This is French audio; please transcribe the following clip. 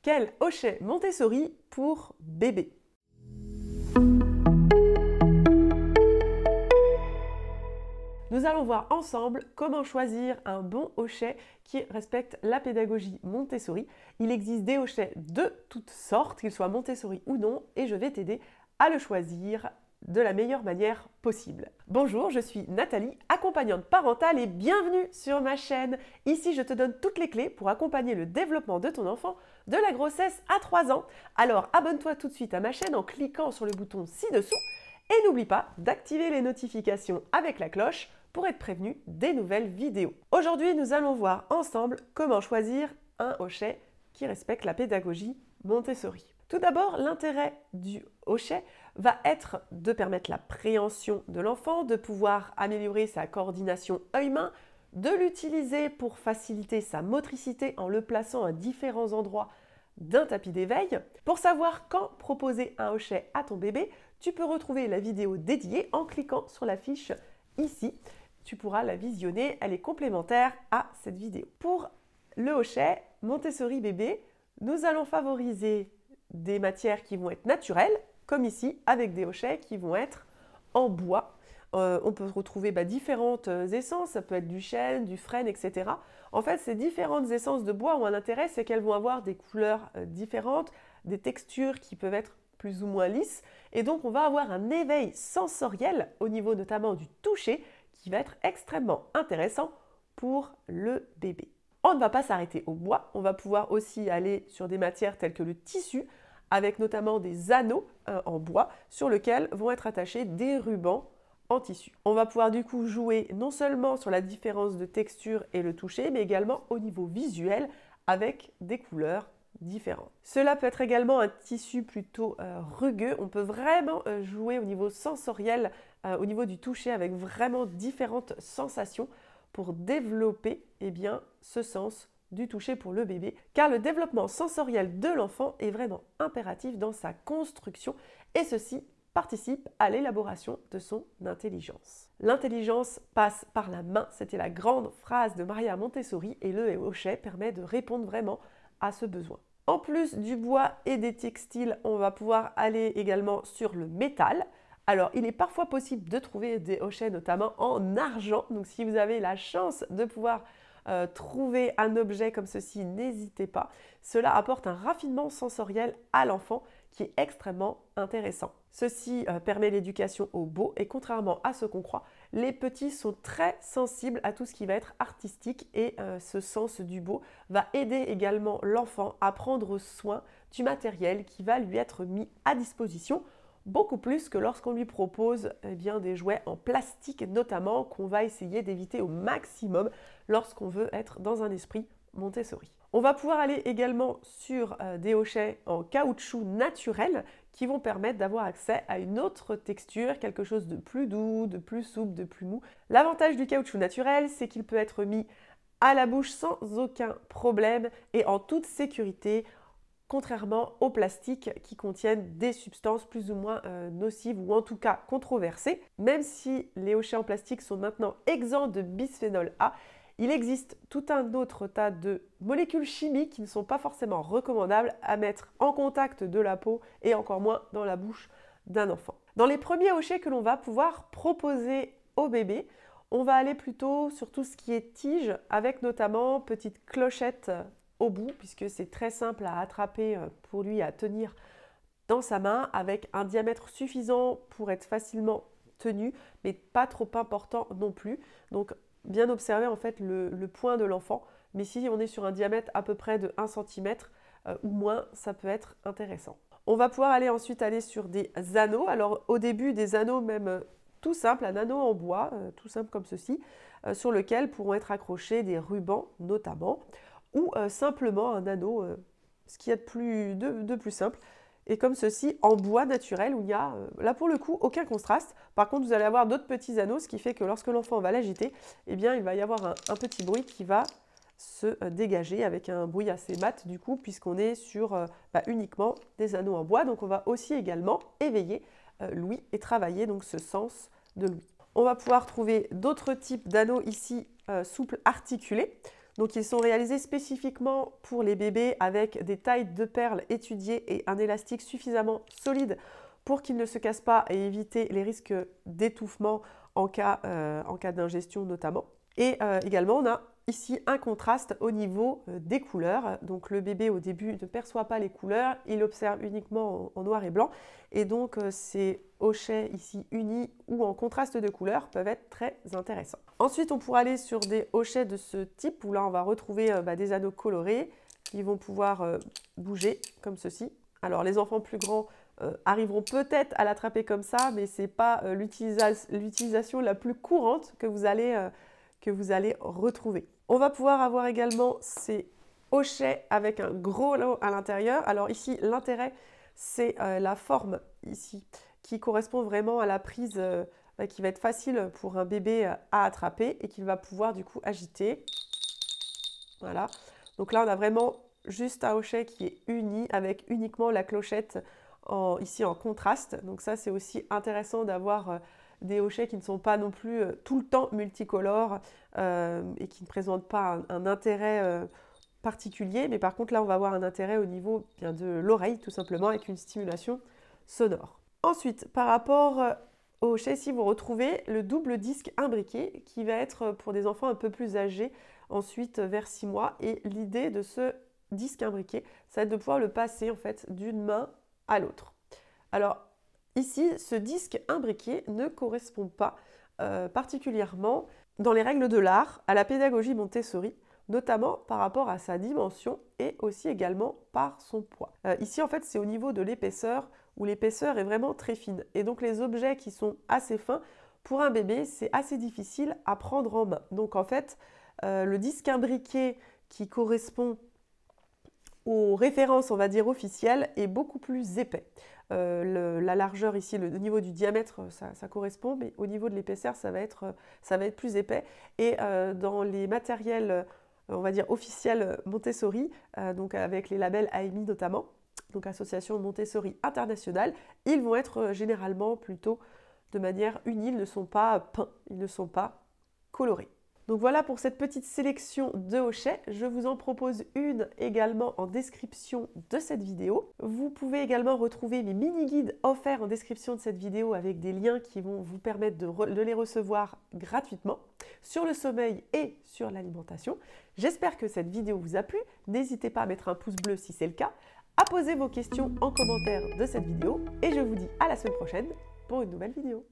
Quel hochet Montessori pour bébé? Nous allons voir ensemble comment choisir un bon hochet qui respecte la pédagogie Montessori. Il existe des hochets de toutes sortes, qu'ils soient Montessori ou non, et je vais t'aider à le choisir de la meilleure manière possible. Bonjour, je suis Nathalie, accompagnante parentale et bienvenue sur ma chaîne. Ici, je te donne toutes les clés pour accompagner le développement de ton enfant de la grossesse à 3 ans. Alors abonne-toi tout de suite à ma chaîne en cliquant sur le bouton ci-dessous et n'oublie pas d'activer les notifications avec la cloche pour être prévenu des nouvelles vidéos. Aujourd'hui, nous allons voir ensemble comment choisir un hochet qui respecte la pédagogie Montessori. Tout d'abord, l'intérêt du hochet va être de permettre la préhension de l'enfant, de pouvoir améliorer sa coordination œil-main, de l'utiliser pour faciliter sa motricité en le plaçant à différents endroits d'un tapis d'éveil. Pour savoir quand proposer un hochet à ton bébé, tu peux retrouver la vidéo dédiée en cliquant sur la fiche ici. Tu pourras la visionner, elle est complémentaire à cette vidéo. Pour le hochet Montessori bébé, nous allons favoriser des matières qui vont être naturelles, comme ici, avec des hochets qui vont être en bois. On peut retrouver différentes essences, ça peut être du chêne, du frêne, etc. En fait, ces différentes essences de bois ont un intérêt, c'est qu'elles vont avoir des couleurs différentes, des textures qui peuvent être plus ou moins lisses, et donc on va avoir un éveil sensoriel au niveau notamment du toucher qui va être extrêmement intéressant pour le bébé. On ne va pas s'arrêter au bois, on va pouvoir aussi aller sur des matières telles que le tissu, avec notamment des anneaux en bois sur lesquels vont être attachés des rubans en tissu. On va pouvoir du coup jouer non seulement sur la différence de texture et le toucher, mais également au niveau visuel avec des couleurs différentes. Cela peut être également un tissu plutôt rugueux. On peut vraiment jouer au niveau sensoriel, au niveau du toucher, avec vraiment différentes sensations pour développer ce sens du toucher pour le bébé, car le développement sensoriel de l'enfant est vraiment impératif dans sa construction et ceci participe à l'élaboration de son intelligence. L'intelligence passe par la main, c'était la grande phrase de Maria Montessori et le hochet permet de répondre vraiment à ce besoin. En plus du bois et des textiles, on va pouvoir aller également sur le métal. Alors, il est parfois possible de trouver des hochets notamment en argent, donc si vous avez la chance de pouvoir trouver un objet comme ceci, n'hésitez pas. Cela apporte un raffinement sensoriel à l'enfant qui est extrêmement intéressant. Ceci permet l'éducation au beau et contrairement à ce qu'on croit, les petits sont très sensibles à tout ce qui va être artistique et ce sens du beau va aider également l'enfant à prendre soin du matériel qui va lui être mis à disposition, beaucoup plus que lorsqu'on lui propose des jouets en plastique notamment qu'on va essayer d'éviter au maximum lorsqu'on veut être dans un esprit Montessori. On va pouvoir aller également sur des hochets en caoutchouc naturel qui vont permettre d'avoir accès à une autre texture, quelque chose de plus doux, de plus souple, de plus mou. L'avantage du caoutchouc naturel, c'est qu'il peut être mis à la bouche sans aucun problème et en toute sécurité, contrairement aux plastiques qui contiennent des substances plus ou moins nocives ou en tout cas controversées. Même si les hochets en plastique sont maintenant exempts de bisphénol A, il existe tout un autre tas de molécules chimiques qui ne sont pas forcément recommandables à mettre en contact de la peau et encore moins dans la bouche d'un enfant. Dans les premiers hochets que l'on va pouvoir proposer au bébé, on va aller plutôt sur tout ce qui est tige avec notamment petite clochette au bout puisque c'est très simple à attraper pour lui à tenir dans sa main avec un diamètre suffisant pour être facilement tenu mais pas trop important non plus. Donc bien observer en fait le point de l'enfant, mais si on est sur un diamètre à peu près de 1 cm ou moins, ça peut être intéressant. On va pouvoir ensuite aller sur des anneaux. Alors au début des anneaux même tout simples, un anneau en bois, tout simple comme ceci, sur lequel pourront être accrochés des rubans notamment, ou simplement un anneau, ce qu'il y a de plus simple, et comme ceci en bois naturel où il n'y a là pour le coup aucun contraste. Par contre vous allez avoir d'autres petits anneaux, ce qui fait que lorsque l'enfant va l'agiter, il va y avoir un petit bruit qui va se dégager avec un bruit assez mat du coup puisqu'on est sur uniquement des anneaux en bois. Donc on va aussi également éveiller l'ouïe et travailler donc ce sens de l'ouïe. On va pouvoir trouver d'autres types d'anneaux ici souples articulés. Donc ils sont réalisés spécifiquement pour les bébés avec des tailles de perles étudiées et un élastique suffisamment solide pour qu'ils ne se cassent pas et éviter les risques d'étouffement en cas d'ingestion notamment. Et également, on a ici un contraste au niveau des couleurs. Donc le bébé au début ne perçoit pas les couleurs, il observe uniquement en noir et blanc. Et donc ces hochets ici unis ou en contraste de couleurs peuvent être très intéressants. Ensuite, on pourra aller sur des hochets de ce type où là on va retrouver des anneaux colorés qui vont pouvoir bouger comme ceci. Alors les enfants plus grands arriveront peut-être à l'attraper comme ça, mais ce n'est pas l'utilisation la plus courante que vous allez retrouver. On va pouvoir avoir également ces hochets avec un gros lot à l'intérieur. Alors ici, l'intérêt, c'est la forme ici, qui correspond vraiment à la prise qui va être facile pour un bébé à attraper et qu'il va pouvoir du coup agiter. Voilà. Donc là, on a vraiment juste un hochet qui est uni avec uniquement la clochette ici en contraste. Donc ça, c'est aussi intéressant d'avoir des hochets qui ne sont pas non plus tout le temps multicolores et qui ne présentent pas un intérêt particulier. Mais par contre, là, on va avoir un intérêt au niveau bien de l'oreille, tout simplement, avec une stimulation sonore. Ensuite, par rapport au hochet, ici, vous retrouvez le double disque imbriqué qui va être pour des enfants un peu plus âgés, ensuite vers 6 mois. Et l'idée de ce disque imbriqué, ça va être de pouvoir le passer en fait d'une main à l'autre. Alors, ici, ce disque imbriqué ne correspond pas particulièrement dans les règles de l'art à la pédagogie Montessori, notamment par rapport à sa dimension et aussi également par son poids. Ici, en fait, c'est au niveau de l'épaisseur où l'épaisseur est vraiment très fine. Et donc, les objets qui sont assez fins, pour un bébé, c'est assez difficile à prendre en main. Donc, en fait, le disque imbriqué qui correspond aux références, on va dire, officielles, est beaucoup plus épais. La largeur ici, le niveau du diamètre, ça correspond, mais au niveau de l'épaisseur, ça va être plus épais. Et dans les matériels, on va dire, officiels Montessori, donc avec les labels AMI notamment, donc Association Montessori Internationale, ils vont être généralement plutôt de manière unie, ils ne sont pas peints, ils ne sont pas colorés. Donc voilà pour cette petite sélection de hochets. Je vous en propose une également en description de cette vidéo. Vous pouvez également retrouver mes mini-guides offerts en description de cette vidéo avec des liens qui vont vous permettre de les recevoir gratuitement sur le sommeil et sur l'alimentation. J'espère que cette vidéo vous a plu. N'hésitez pas à mettre un pouce bleu si c'est le cas, à poser vos questions en commentaire de cette vidéo et je vous dis à la semaine prochaine pour une nouvelle vidéo.